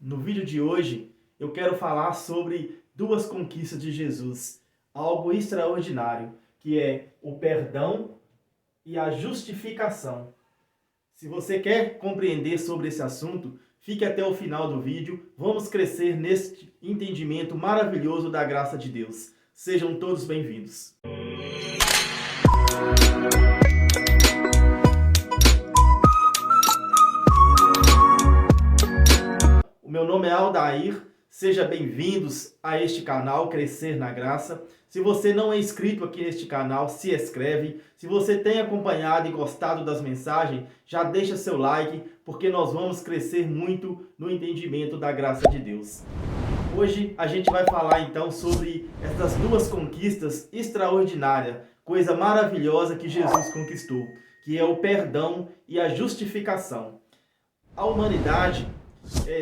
No vídeo de hoje, eu quero falar sobre duas conquistas de Jesus, algo extraordinário, que é o perdão e a justificação. Se você quer compreender sobre esse assunto, fique até o final do vídeo. Vamos crescer neste entendimento maravilhoso da graça de Deus. Sejam todos bem-vindos. O meu nome é Aldair, sejam bem-vindos a este canal Crescer na Graça. Se você não é inscrito aqui neste canal, se inscreve. Se você tem acompanhado e gostado das mensagens, já deixa seu like, porque nós vamos crescer muito no entendimento da graça de Deus. Hoje a gente vai falar então sobre essas duas conquistas extraordinárias, coisa maravilhosa que Jesus conquistou, que é o perdão e a justificação. A humanidade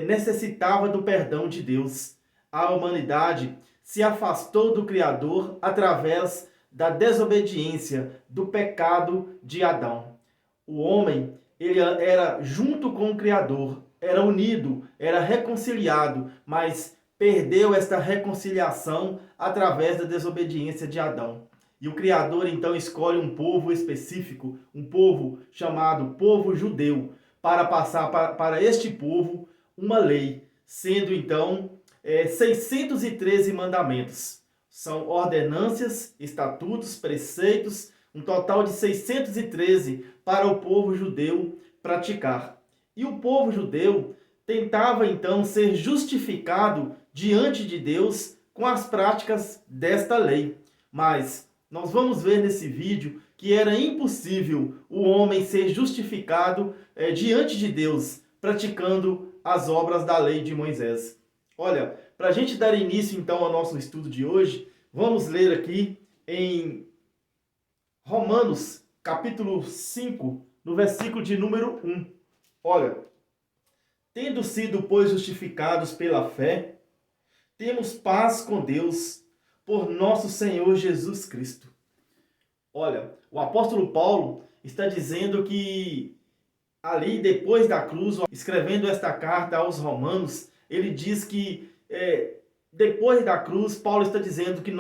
necessitava do perdão de Deus. A humanidade se afastou do Criador através da desobediência, do pecado de Adão. O homem, ele era junto com o Criador, era unido, era reconciliado, mas perdeu esta reconciliação através da desobediência de Adão. E o Criador então escolhe um povo específico, um povo chamado povo judeu, para passar para este povo uma lei, sendo então 613 mandamentos. São ordenâncias, estatutos, preceitos, um total de 613 para o povo judeu praticar. E o povo judeu tentava então ser justificado diante de Deus com as práticas desta lei. Mas nós vamos ver nesse vídeo que era impossível o homem ser justificado diante de Deus, praticando as obras da lei de Moisés. Olha, para a gente dar início então ao nosso estudo de hoje, vamos ler aqui em Romanos, capítulo 5, no versículo de número 1. Olha, tendo sido, pois, justificados pela fé, temos paz com Deus por nosso Senhor Jesus Cristo. Olha, o apóstolo Paulo está dizendo que ali depois da cruz, escrevendo esta carta aos Romanos, ele diz que depois da cruz, Paulo está dizendo que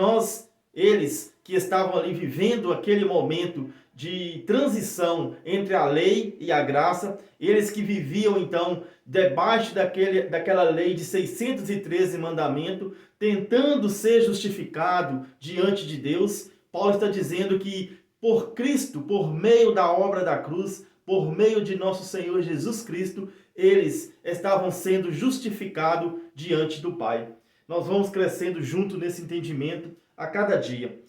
eles que estavam ali vivendo aquele momento de transição entre a lei e a graça, eles que viviam então debaixo daquela lei de 613 mandamentos, tentando ser justificado diante de Deus, Paulo está dizendo que por Cristo, por meio da obra da cruz, por meio de nosso Senhor Jesus Cristo, eles estavam sendo justificados diante do Pai. Nós vamos crescendo junto nesse entendimento a cada dia.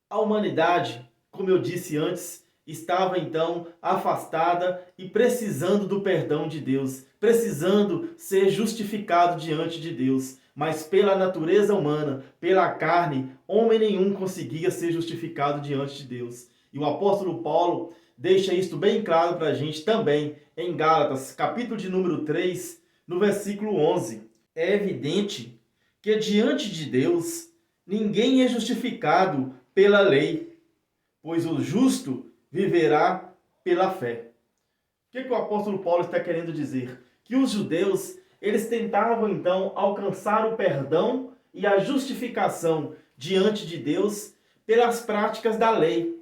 A humanidade, como eu disse antes, estava então afastada e precisando do perdão de Deus, precisando ser justificado diante de Deus. Mas pela natureza humana, pela carne, homem nenhum conseguia ser justificado diante de Deus. E o apóstolo Paulo deixa isto bem claro para a gente também em Gálatas, capítulo de número 3, no versículo 11. É evidente que diante de Deus ninguém é justificado pela lei, pois o justo viverá pela fé. O que o apóstolo Paulo está querendo dizer? Que os judeus, eles tentavam então alcançar o perdão e a justificação diante de Deus pelas práticas da lei.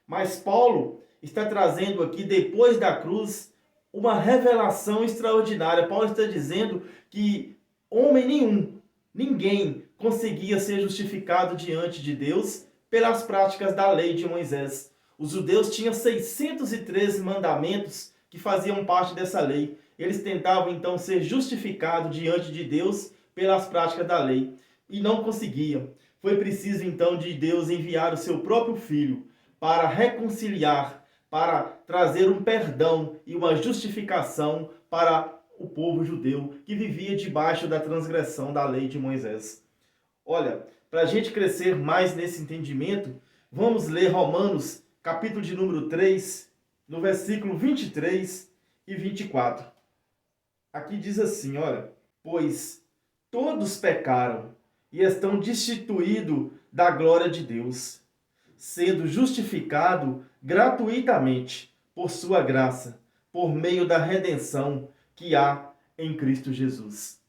Mas Paulo está trazendo aqui, depois da cruz, uma revelação extraordinária. Paulo está dizendo que homem nenhum, ninguém conseguia ser justificado diante de Deus pelas práticas da lei de Moisés. Os judeus tinham 613 mandamentos que faziam parte dessa lei. Eles tentavam então ser justificados diante de Deus pelas práticas da lei e não conseguiam. Foi preciso então de Deus enviar o seu próprio filho para reconciliar, para trazer um perdão e uma justificação para o povo judeu que vivia debaixo da transgressão da lei de Moisés. Olha, para a gente crescer mais nesse entendimento, vamos ler Romanos, capítulo de número 3, no versículo 23 e 24. Aqui diz assim, olha, pois todos pecaram e estão destituídos da glória de Deus, sendo justificado gratuitamente por sua graça, por meio da redenção que há em Cristo Jesus.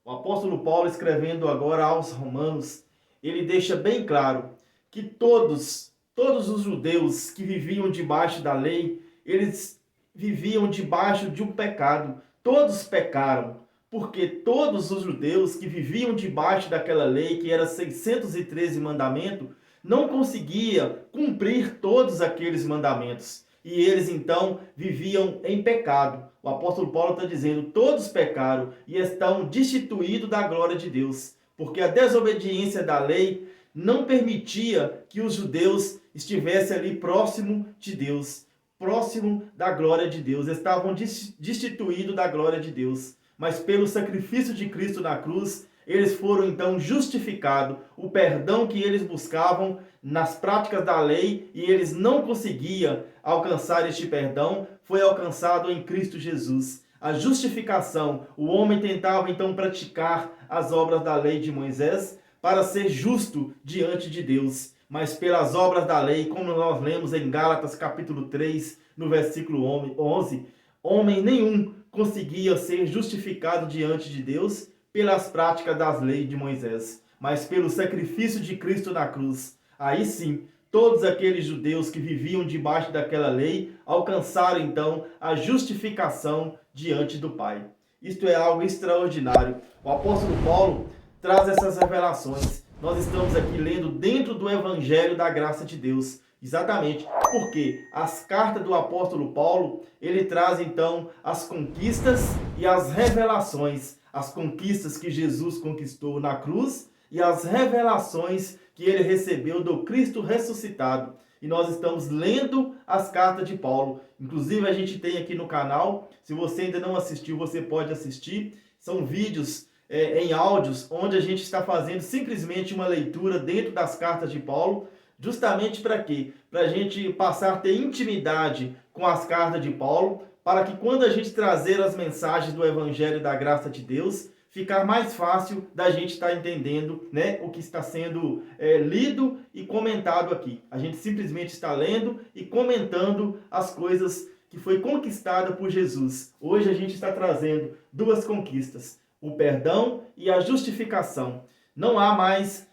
O apóstolo Paulo, escrevendo agora aos Romanos, ele deixa bem claro que todos os judeus que viviam debaixo da lei, eles viviam debaixo de um pecado. Todos pecaram, porque todos os judeus que viviam debaixo daquela lei, que era 613 mandamentos, não conseguia cumprir todos aqueles mandamentos. E eles então viviam em pecado. O apóstolo Paulo está dizendo, todos pecaram e estão destituídos da glória de Deus, porque a desobediência da lei não permitia que os judeus estivessem ali próximo de Deus, próximo da glória de Deus. Estavam destituídos da glória de Deus. Mas pelo sacrifício de Cristo na cruz, eles foram então justificados. O perdão que eles buscavam nas práticas da lei e eles não conseguiam alcançar este perdão, foi alcançado em Cristo Jesus. A justificação, o homem tentava então praticar as obras da lei de Moisés para ser justo diante de Deus. Mas pelas obras da lei, como nós lemos em Gálatas capítulo 3, no versículo 11, homem nenhum conseguia ser justificado diante de Deus pelas práticas das leis de Moisés, mas pelo sacrifício de Cristo na cruz. Aí sim, todos aqueles judeus que viviam debaixo daquela lei alcançaram então a justificação diante do Pai. Isto é algo extraordinário. O apóstolo Paulo traz essas revelações. Nós estamos aqui lendo dentro do Evangelho da Graça de Deus. Exatamente, porque as cartas do apóstolo Paulo, ele traz então as conquistas e as revelações. As conquistas que Jesus conquistou na cruz e as revelações que ele recebeu do Cristo ressuscitado. E nós estamos lendo as cartas de Paulo. Inclusive a gente tem aqui no canal, se você ainda não assistiu, você pode assistir. São vídeos em áudios, onde a gente está fazendo simplesmente uma leitura dentro das cartas de Paulo, justamente para quê? Para a gente passar a ter intimidade com as cartas de Paulo, para que quando a gente trazer as mensagens do Evangelho da Graça de Deus, ficar mais fácil da gente estar entendendo, né, o que está sendo lido e comentado aqui. A gente simplesmente está lendo e comentando as coisas que foi conquistada por Jesus. Hoje a gente está trazendo duas conquistas, o perdão e a justificação. Não há mais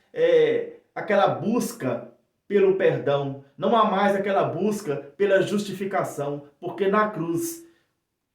aquela busca pelo perdão, não há mais aquela busca pela justificação, porque na cruz,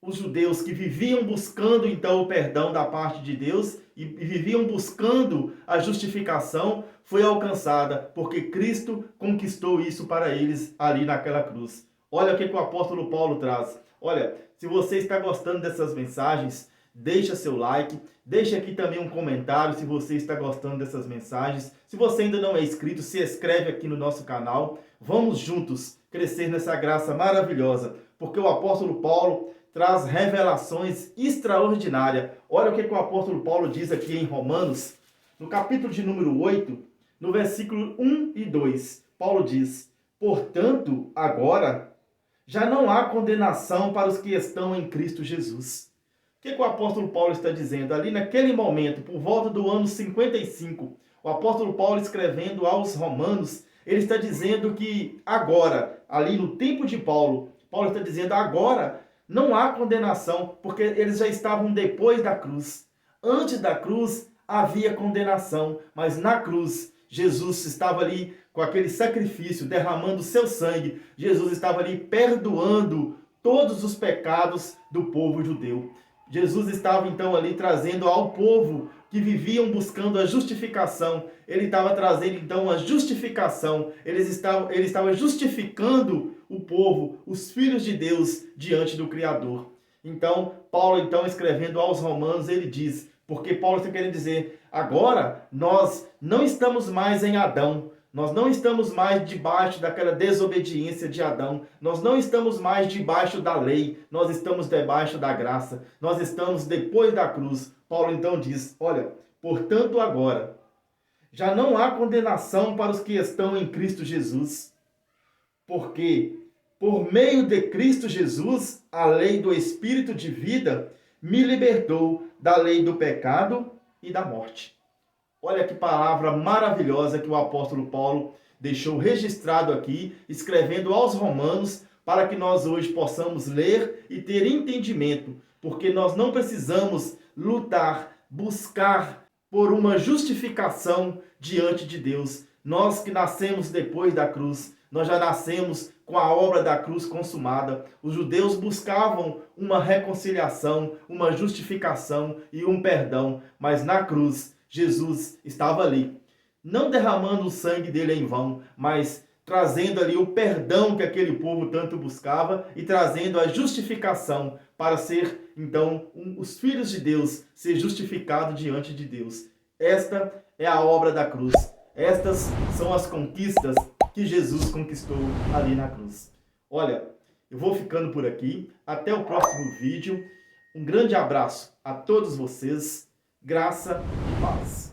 os judeus que viviam buscando então o perdão da parte de Deus e viviam buscando a justificação, foi alcançada, porque Cristo conquistou isso para eles ali naquela cruz. Olha o que o apóstolo Paulo traz. Olha, se você está gostando dessas mensagens, deixa seu like, deixa aqui também um comentário se você está gostando dessas mensagens. Se você ainda não é inscrito, se inscreve aqui no nosso canal. Vamos juntos crescer nessa graça maravilhosa, porque o apóstolo Paulo traz revelações extraordinárias. Olha o que o apóstolo Paulo diz aqui em Romanos, no capítulo de número 8, no versículo 1 e 2. Paulo diz, portanto, agora já não há condenação para os que estão em Cristo Jesus. O que o apóstolo Paulo está dizendo? Ali naquele momento, por volta do ano 55, o apóstolo Paulo escrevendo aos Romanos, ele está dizendo que agora, ali no tempo de Paulo, Paulo está dizendo agora não há condenação, porque eles já estavam depois da cruz. Antes da cruz havia condenação, mas na cruz Jesus estava ali com aquele sacrifício, derramando seu sangue. Jesus estava ali perdoando todos os pecados do povo judeu. Jesus estava então ali trazendo ao povo que viviam buscando a justificação. Ele estava trazendo então a justificação. Ele estava justificando o povo, os filhos de Deus, diante do Criador. Então, Paulo então escrevendo aos Romanos, ele diz, porque Paulo está querendo dizer, agora nós não estamos mais em Adão. Nós não estamos mais debaixo daquela desobediência de Adão. Nós não estamos mais debaixo da lei. Nós estamos debaixo da graça. Nós estamos depois da cruz. Paulo então diz, olha, portanto agora, já não há condenação para os que estão em Cristo Jesus. Porque, por meio de Cristo Jesus, a lei do Espírito de vida me libertou da lei do pecado e da morte. Olha que palavra maravilhosa que o apóstolo Paulo deixou registrado aqui, escrevendo aos Romanos, para que nós hoje possamos ler e ter entendimento porque nós não precisamos lutar, buscar por uma justificação diante de Deus. Nós que nascemos depois da cruz, nós já nascemos com a obra da cruz consumada. Os judeus buscavam uma reconciliação, uma justificação e um perdão, mas na cruz Jesus estava ali, não derramando o sangue dele em vão, mas trazendo ali o perdão que aquele povo tanto buscava e trazendo a justificação para ser, então, os filhos de Deus, ser justificado diante de Deus. Esta é a obra da cruz. Estas são as conquistas que Jesus conquistou ali na cruz. Olha, eu vou ficando por aqui. Até o próximo vídeo. Um grande abraço a todos vocês. Graça e paz.